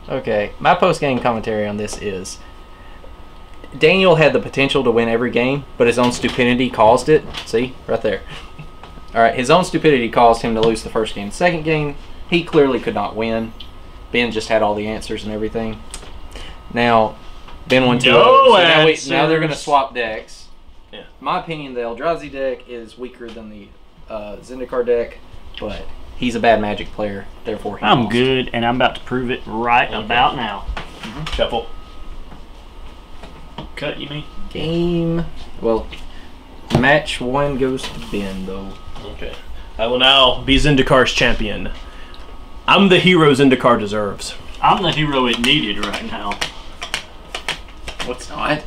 Okay, my post-game commentary on this is Daniel had the potential to win every game, but his own stupidity caused it. See? Right there. All right, his own stupidity caused him to lose the first game. The second game, he clearly could not win. Ben just had all the answers and everything. Now, Ben won 2-0. So now they're going to swap decks. Yeah. In my opinion, the Eldrazi deck is weaker than the Zendikar deck, but he's a bad Magic player, therefore I'm lost. good, and I'm about to prove it right about now. Shuffle. Cut, you mean? Game. Well, match 1 goes to Ben, though. Okay. I will now be Zendikar's champion. I'm the hero Zendikar deserves. I'm the hero it needed right now. What's not?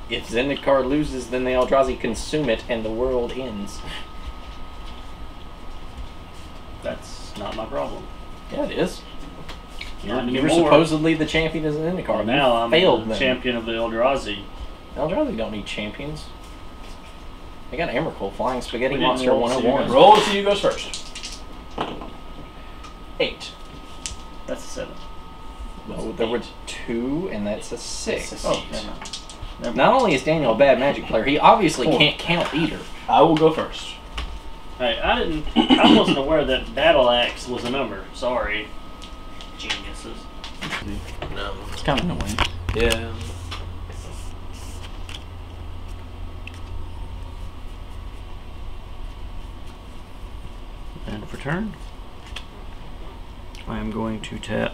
If Zendikar loses, then the Eldrazi consume it and the world ends. That's not my problem. Yeah, it is. Not You were anymore. supposedly the champion of Zendikar. Now I'm failed the them. champion of the Eldrazi. Eldrazi don't need champions. They got Emrakul, Flying Spaghetti We didn't Monster roll, 101. Roll to see who goes first. 8. That's a 7. No, there were 2, and that's a 6. It's a Oh, never mind. not only is Daniel a bad Magic player, he obviously 4. can't count either. I will go first. Hey, I wasn't aware that Battle Axe was a number. Sorry. Geniuses. No. It's kind of annoying. Yeah. And for turn, I am going to tap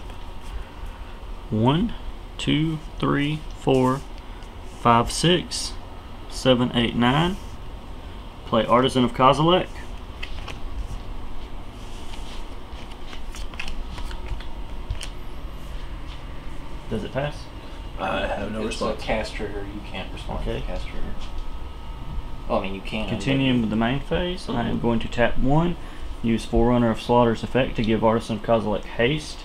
1, 2, 3, 4, 5, 6, 7, 8, 9. Play Artisan of Kozilek. Does it pass? I have no It's response. a cast trigger. You can't respond to Okay. the cast trigger. Well, I mean, you can. Continuing with the main phase, I am going to tap 1, use Forerunner of Slaughter's effect to give Artisan of Kozilek haste.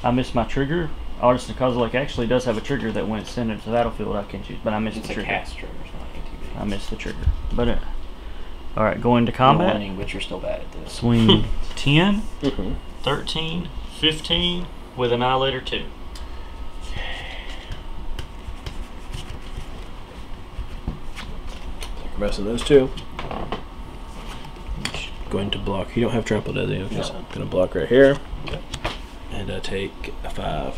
I missed my trigger. Artisan of Kozilek actually does have a trigger that when it's sent into the battlefield I can choose, but I missed It's the a trigger. cast trigger. It's not ATB. I missed the trigger. But alright, going to You're combat. winning, but you're still bad at this. Swing 10, Mm-hmm. 13, 15 with Annihilator 2. Take the rest of those 2. Going to block. You don't have trample, does he? Okay, No. so I'm going to block right here. And I take a 5.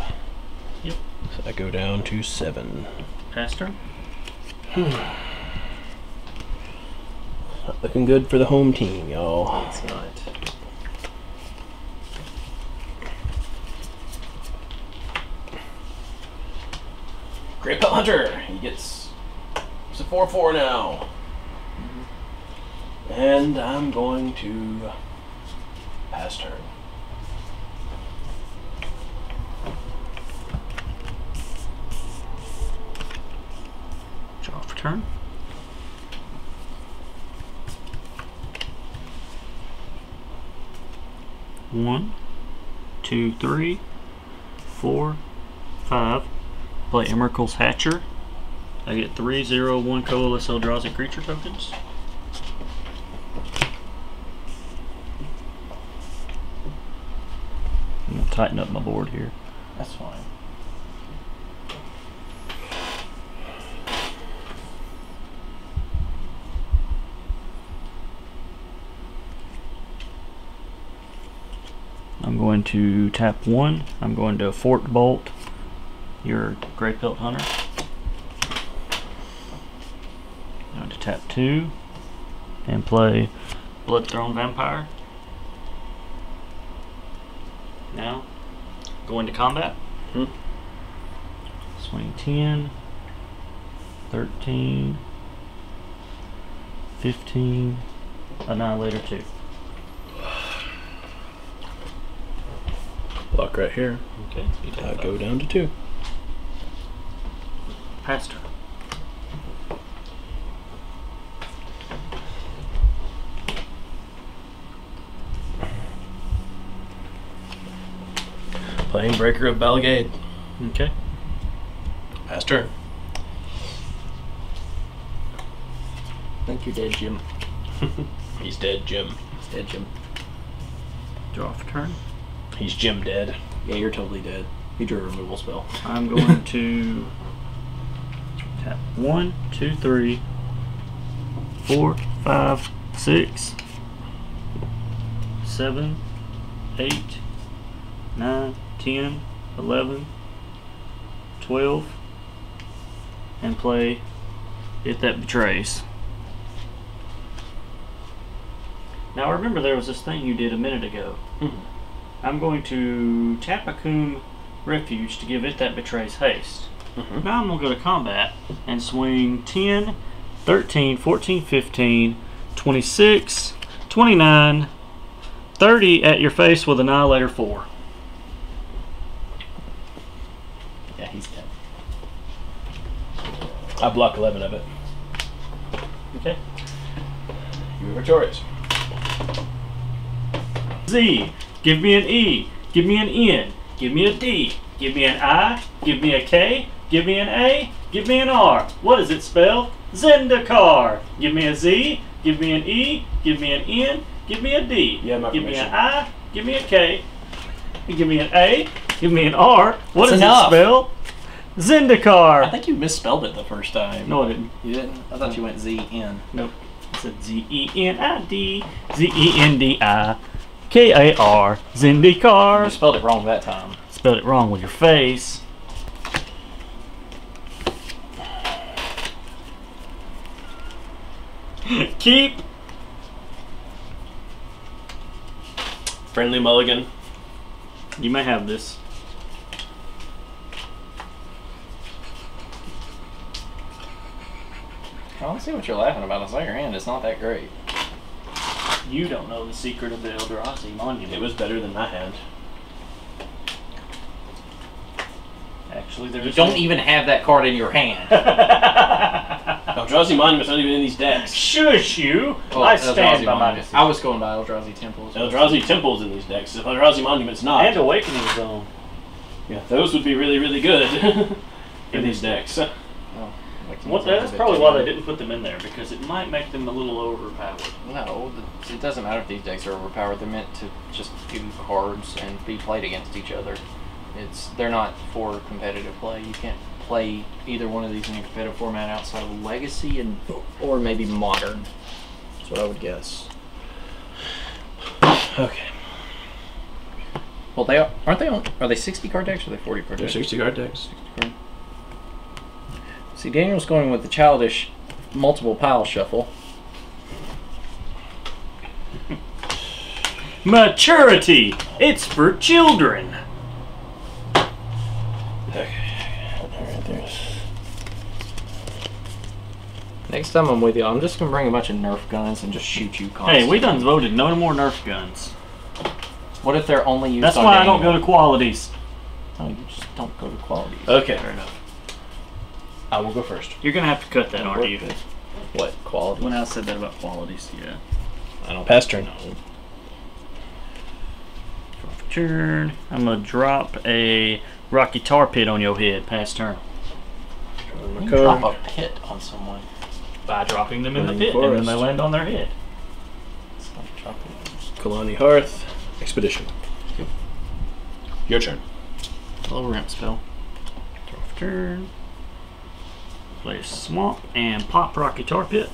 Yep. So I go down to 7. Pass turn. Not looking good for the home team, y'all. It's not. Great Pelt Hunter. He gets. It's a 4/4 now. And I'm going to pass turn. Draw for turn. One, 2, 3, 4, 5. Play Emrakul's Hatcher. I get 3, 0, 1 colorless Eldrazi creature tokens. I'm gonna tighten up my board here. That's fine. I'm going to tap 1. I'm going to Fort Bolt your Grey Pelt Hunter. I'm going to tap 2 and play Bloodthrone Vampire. Now, going to combat. Swing 10, 13, 15, Annihilator 2. Block right here. Okay, you take I that. go down to 2. Pass turn. Playing Breaker of Balgade. Okay. Pass turn. I think you're dead, Jim. He's dead, Jim. He's dead, Jim. Draw for turn. He's Jim dead. Yeah, you're totally dead. He drew a removal spell. I'm going to tap 1, 2, 3, 4, 5, 6, 7, 8, 9, 10, 11, 12, and play If That Betrays. Now remember, there was this thing you did a minute ago. I'm going to tap a Coom Refuge to give It That Betrays haste. Now I'm going to go to combat and swing 10, 13, 14, 15, 26, 29, 30 at your face with Annihilator 4. Yeah, he's dead. I block 11 of it. Okay. You are victorious. Z, give me an E, give me an N, give me a D, give me an I, give me a K, give me an A, give me an R. What does it spell? Zendikar. Give me a Z, give me an E, give me an N, give me a D. Yeah, my give me permission. an I, give me a K, give me an A, give me an R. What That's does enough. it spell? Zendikar. I think you misspelled it the first time. No, I didn't. You didn't? I thought you went Z-N. Nope. It said Z-E-N-I-D, Z-E-N-D-I, K-A-R, Zendikar. You spelled it wrong that time. Spelled it wrong with your face. Keep. Friendly mulligan. You may have this. I don't see what you're laughing about. I saw your hand. It's not that great. You don't know the secret of the Eldrazi monument. It was better than my hand. Actually, there's You don't even have that card in your hand. Eldrazi Monument's not even in these decks. Shush you! Oh, I stand Eldrazi by my Monument. decision. I was going by Eldrazi Temples. Eldrazi Temple's in these decks. If Eldrazi Monument's not. And Awakening Zone. Yeah, those would be really, really good in these decks. Oh, like That's probably why they didn't put them in there, because it might make them a little overpowered. No, it doesn't matter if these decks are overpowered. They're meant to just do cards and be played against each other. They're not for competitive play. You can't play either one of these in a competitive format outside of Legacy or maybe Modern. That's what I would guess. Okay. Well, are they 60 card decks or are they 40 card They're decks? 60 card decks. See, Daniel's going with the childish multiple pile shuffle. Maturity! It's for children! Okay. Alright, there's. Next time I'm with you, I'm just going to bring a bunch of Nerf guns and just shoot you constantly. Hey, we done voted no more Nerf guns. What if they're only used That's on why I don't Daniel? go to qualities. No, you just don't go to qualities. Okay, fair enough. I will go first. You're gonna have to cut that, aren't you? What, qualities? When I said that about qualities, yeah. I don't pass turn. Turn. I'm gonna drop a Rocky Tar Pit on your head. Pass turn. You drop a pit on someone. By dropping them in the Playing pit, and then forest. they land on their head. It's not dropping. Kalani Hearth. Expedition. Your turn. Little ramp spell. Draw for turn. Play a Swamp and pop Rocky Tar Pit.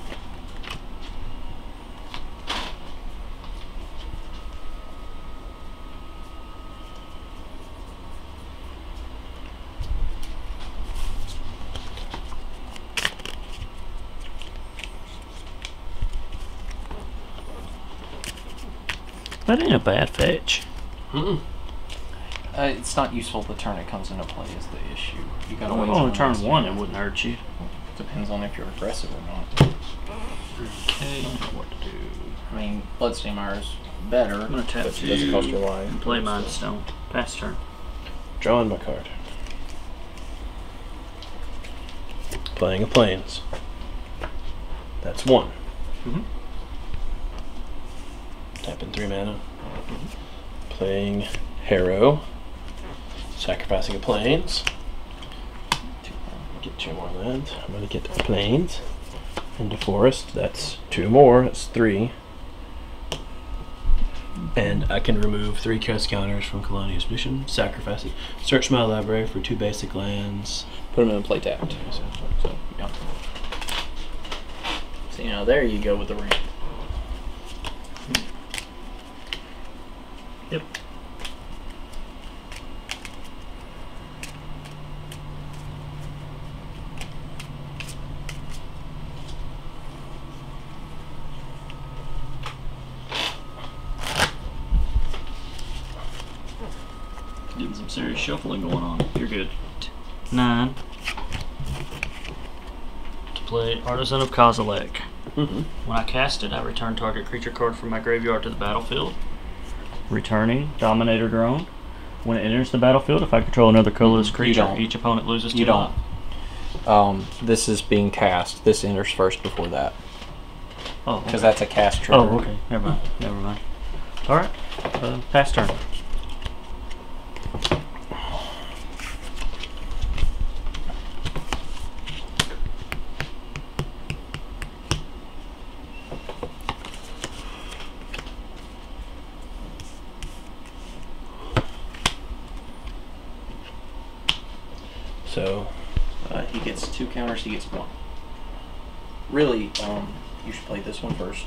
That ain't a bad fetch. Mm-mm. It's not useful the turn it comes into play is the issue. You gotta wait. On till turn the next one, it wouldn't hurt you. Depends on if you're aggressive or not. Okay, I don't know what to do. I mean, Bloodstained Mire is better. I'm gonna tap But it doesn't cost you a line. and play Mind Stone. Pass turn. Drawing my card. Playing a Plains. That's one. Mhm. Tapping 3 mana. Playing Harrow. Sacrificing a Plains. Get 2 more lands. I'm going to get Plains into Forest. That's 2 more. That's 3. And I can remove 3 cast counters from Colonia's Mission, sacrifice it, search my library for 2 basic lands. Put them in play tapped. So, Yeah. So you know, there you go with the ramp. Yep. Getting some serious shuffling going on. You're good. 9. To play Artisan of Kozilek. When I cast it, I return target creature card from my graveyard to the battlefield. Returning Dominator Drone. When it enters the battlefield, if I control another colorless creature, each opponent loses 2 life. This is being cast. This enters first before that. Oh, because that's a cast trigger. Oh, okay. Never mind. Never mind. All right. Pass turn. So He gets 2 counters. He gets 1. Really, you should play this one first,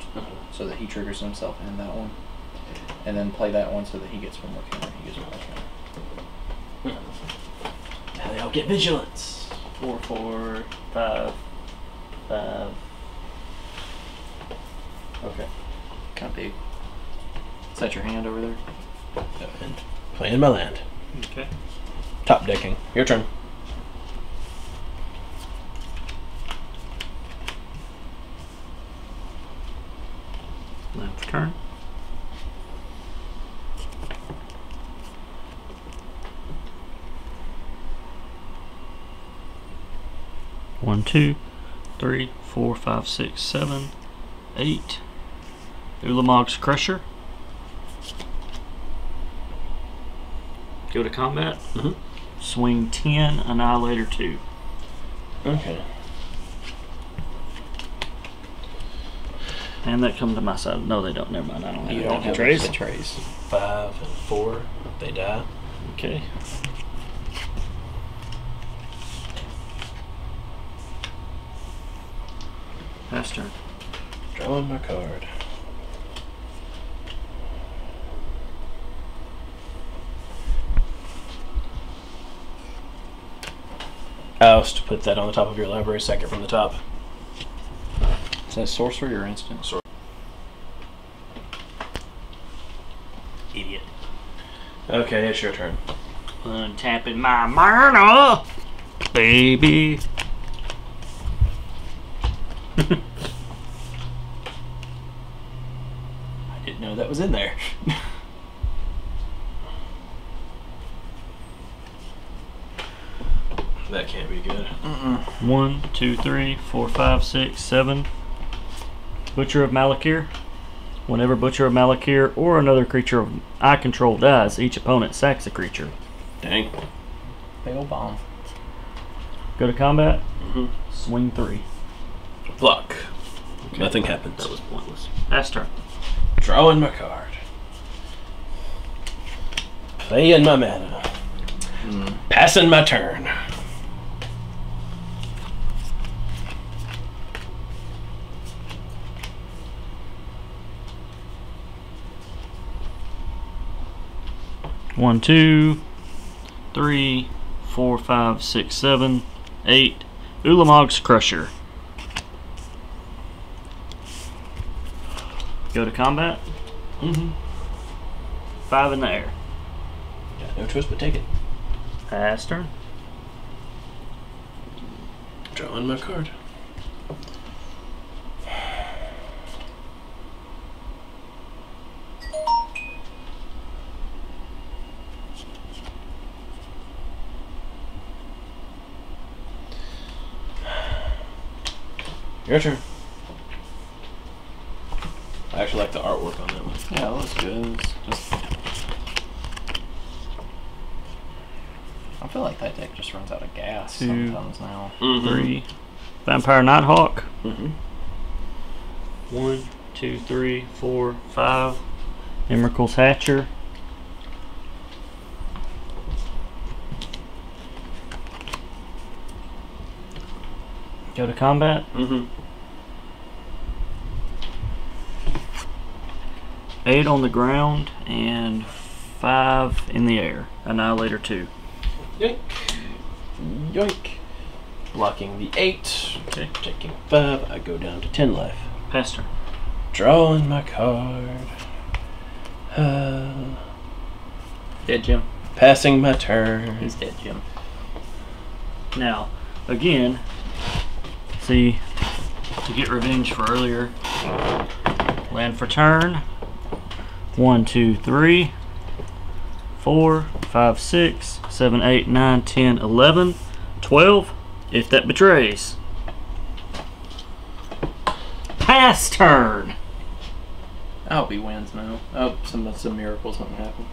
so that he triggers himself and that one, and then play that one so that he gets 1 more counter. He gets 1 more counter. now they all get vigilance. 4, 4, 5, 5. Okay. Kind of big. Is that your hand over there? And playing my land. Okay. Top decking. Your turn. Land for turn. One, 2, 3, 4, 5, 6, 7, 8. Ulamog's Crusher. Go to combat. Swing 10, Annihilator 2. Okay. And that come to my side. No, they don't. Never mind. I don't have You it. don't have Trace. the trace. 5 and 4. They die. Okay. Pass turn. Drawing my card. Oust. Put that on the top of your library. Second from the top. Is that sorcery or instant? Idiot. Okay, it's your turn. Untapping my mana, baby. I didn't know that was in there. That can't be good. 1, 2, 3, 4, 5, 6, 7. Butcher of Malakir. Whenever Butcher of Malakir or another creature I control dies, each opponent sacks a creature. Dang. Big old bomb. Go to combat. Swing 3. Block. Nothing happens. That was pointless. Pass turn. Drawing my card. Playing my mana. Passing my turn. One, 2, 3, 4, 5, 6, 7, 8. Ulamog's Crusher. Go to combat. 5 in the air. Got no choice but take it. Pass turn. Drawing my card. Your turn. I actually like the artwork on that one. Yeah, that looks good. It's just, I feel like that deck just runs out of gas 2, sometimes now. 3. Vampire Nighthawk. Mm-hmm. 1, 2, 3, 4, 5. Emrakul's Hatcher. Go to combat. Mm-hmm. 8 on the ground and 5 in the air. Annihilator 2. Yoink. Yoink. Blocking the 8. Okay. Taking 5. I go down to 10 life. Pass turn. Drawing my card. Dead Jim. Passing my turn. He's dead Jim. Now, again, see, to get revenge for earlier, land for turn. 1, 2, 3, 4, 5, 6, 7, 8, 9, 10, 11, 12. If that betrays. Pass turn. I hope he wins now. Oh, some miracle, something happened.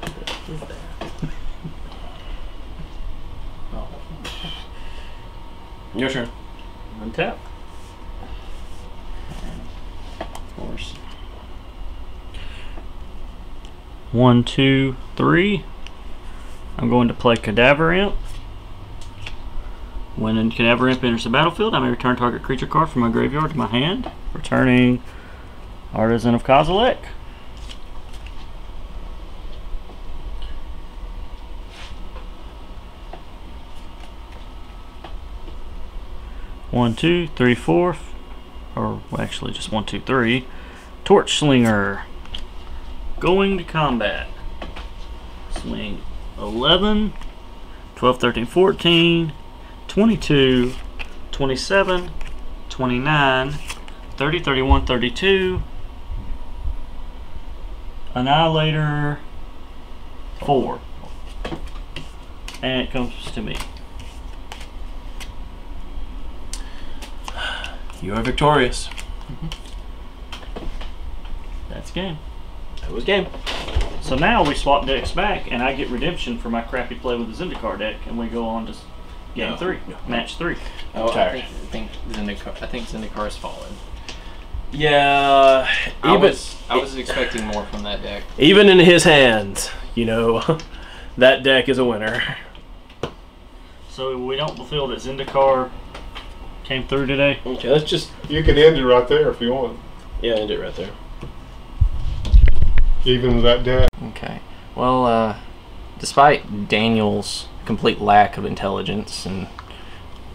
What is that? Oh. Your turn. Untap. Of course. 1, 2, 3. I'm going to play Cadaver Imp. When a Cadaver Imp enters the battlefield, I may return target creature card from my graveyard to my hand, returning Artisan of Kozilek. One, two, three, four, or actually just 1, 2, 3. Torch Slinger. Going to combat. Swing 11, 12, 13, 14, 22, 27, 29, 30, 31, 32. Annihilator 4. And it comes to me. You are victorious. That's game. That was game. So now we swap decks back, and I get redemption for my crappy play with the Zendikar deck, and we go on to game 3, match 3. Oh, Tired. I think Zendikar's fallen. Yeah. I was expecting more from that deck. Even in his hands, you know, that deck is a winner. So we don't feel that Zendikar came through today. Okay, let's just... You can end it right there if you want. Yeah, end it right there. Even that deck. Okay. Well, despite Daniel's complete lack of intelligence and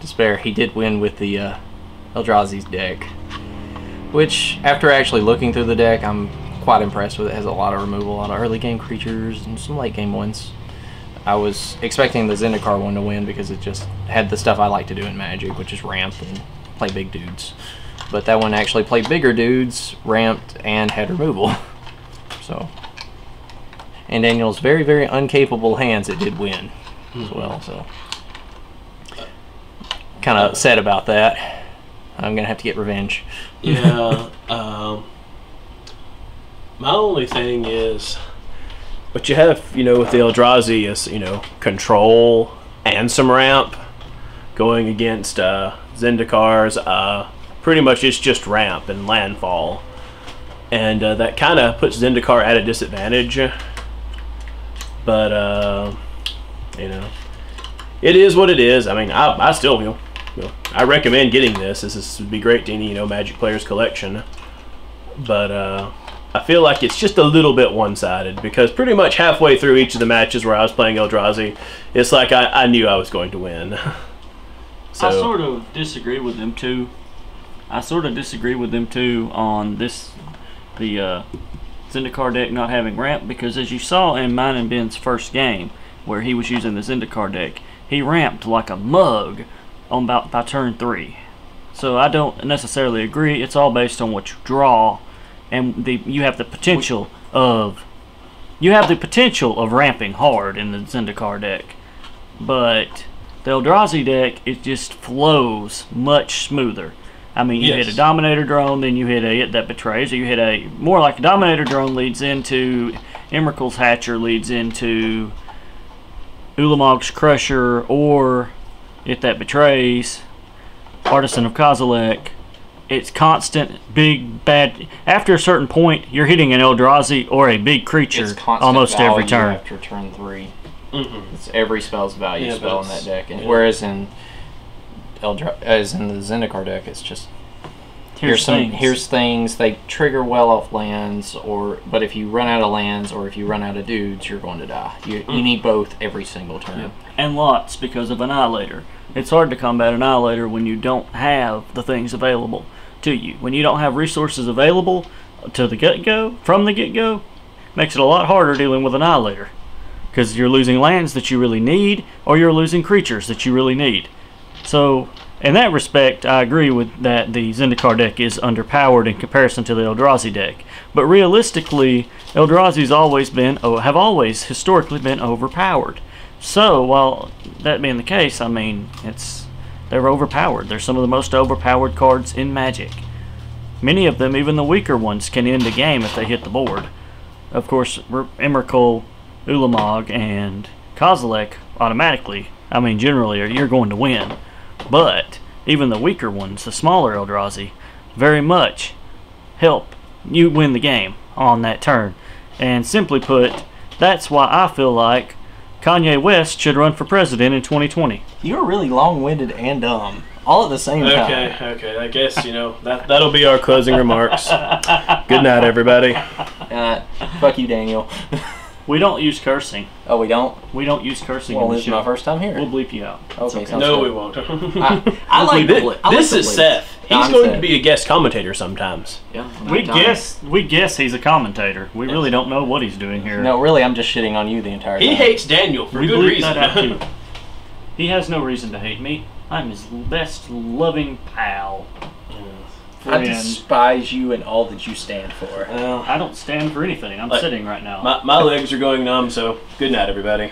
despair, he did win with the Eldrazi's deck. Which, after actually looking through the deck, I'm quite impressed with. It has a lot of removal, a lot of early game creatures, and some late game ones. I was expecting the Zendikar one to win because it just had the stuff I like to do in Magic, which is ramp and play big dudes. But that one actually played bigger dudes, ramped, and had removal. So, and Daniel's very, very incapable hands, it did win as well. So, kind of upset about that. I'm gonna have to get revenge. Yeah. My only thing is, what you have, you know, with the Eldrazi is, you know, control and some ramp going against Zendikar's. Pretty much it's just ramp and landfall. And that kind of puts Zendikar at a disadvantage. But, you know, it is what it is. I mean, I still, you know, I recommend getting this. This would be great to any, you know, Magic players collection. But I feel like it's just a little bit one-sided because pretty much halfway through each of the matches where I was playing Eldrazi, it's like I knew I was going to win. So, I sort of disagree with them too. On this, the Zendikar deck not having ramp, because as you saw in mine and Ben's first game where he was using the Zendikar deck, he ramped like a mug on by turn 3. So I don't necessarily agree. It's all based on what you draw, and you have the potential of ramping hard in the Zendikar deck. But the Eldrazi deck, it just flows much smoother. I mean, you hit a Dominator Drone, then you hit a That Betrays, or you hit a more like a Dominator Drone leads into Emrakul's Hatcher, leads into Ulamog's Crusher, or If That Betrays, Artisan of Kozilek, it's constant, big, bad. After a certain point, you're hitting an Eldrazi or a big creature It's constant almost every value turn. after turn 3. Mm-hmm. It's every spell's value Yeah, spell but in that it's- deck, and yeah. whereas in as in the Zendikar deck, it's just here's things they trigger well off lands, but if you run out of lands or if you run out of dudes, you're going to die. You need both every single turn. And lots because of Annihilator. It's hard to combat Annihilator when you don't have the things available to you. When you don't have resources available to the get-go, from the get-go, makes it a lot harder dealing with Annihilator. Because you're losing lands that you really need, or you're losing creatures that you really need. So, in that respect, I agree with that the Zendikar deck is underpowered in comparison to the Eldrazi deck. But realistically, Eldrazi's have always historically been overpowered. So, while that being the case, I mean, they're overpowered. They're some of the most overpowered cards in Magic. Many of them, even the weaker ones, can end a game if they hit the board. Of course, Emrakul, Ulamog, and Kozilek automatically, I mean, generally, you're going to win. But even the weaker ones, the smaller Eldrazi, very much help you win the game on that turn. And simply put, that's why I feel like Kanye West should run for president in 2020. You're really long-winded and dumb, all at the same time. Okay. I guess, that'll be our closing remarks. Good night, everybody. Fuck you, Daniel. We don't use cursing. Oh, we don't? We don't use cursing Well, in the this is show. my first time here. We'll bleep you out. Okay, sounds No, good. we won't. I like This is Seth. No, He's I'm going Seth. to be a guest commentator sometimes. Yeah, We guess he's a commentator. We really don't know what he's doing here. No, really, I'm just shitting on you the entire time. He hates Daniel for we good bleep reason. that out too. He has no reason to hate me. I'm his best loving pal. I Friend. despise you and all that you stand for. I don't stand for anything. I'm sitting right now. My legs are going numb, so good night, everybody.